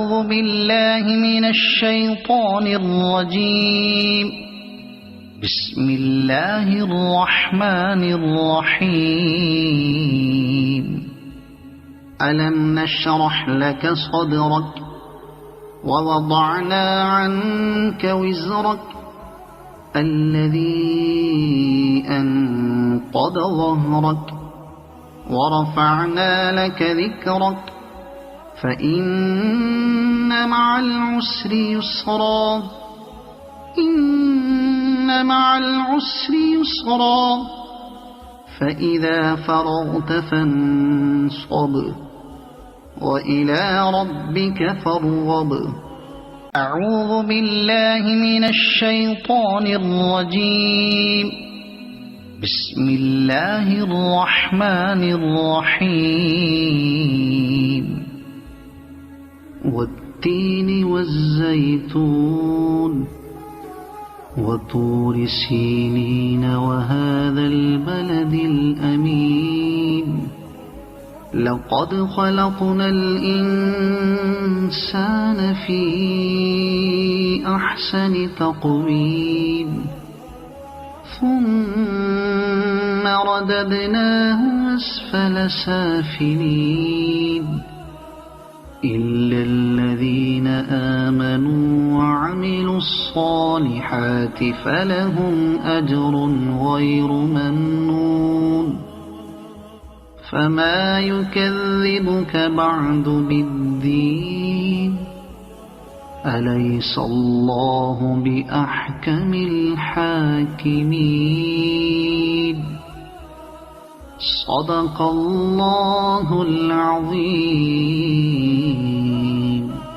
أعوذ بالله من الشيطان الرجيم. بسم الله الرحمن الرحيم. ألم نشرح لك صدرك ووضعنا عنك وزرك الذي أنقض ظهرك ورفعنا لك ذكرك فإن مع العسر يسرا إن مع العسر يسرا فإذا فرغت فانصب وإلى ربك فارغب. أعوذ بالله من الشيطان الرجيم. بسم الله الرحمن الرحيم. والتين والزيتون وطور سينين وهذا البلد الأمين. لقد خلقنا الإنسان في أحسن تقويم ثم رددناه أسفل سافلين إلا الذين آمنوا وعملوا الصالحات فلهم أجر غير ممنون. فما يكذبك بعد بالدين أليس الله بأحكم الحاكمين. صدق الله العظيم.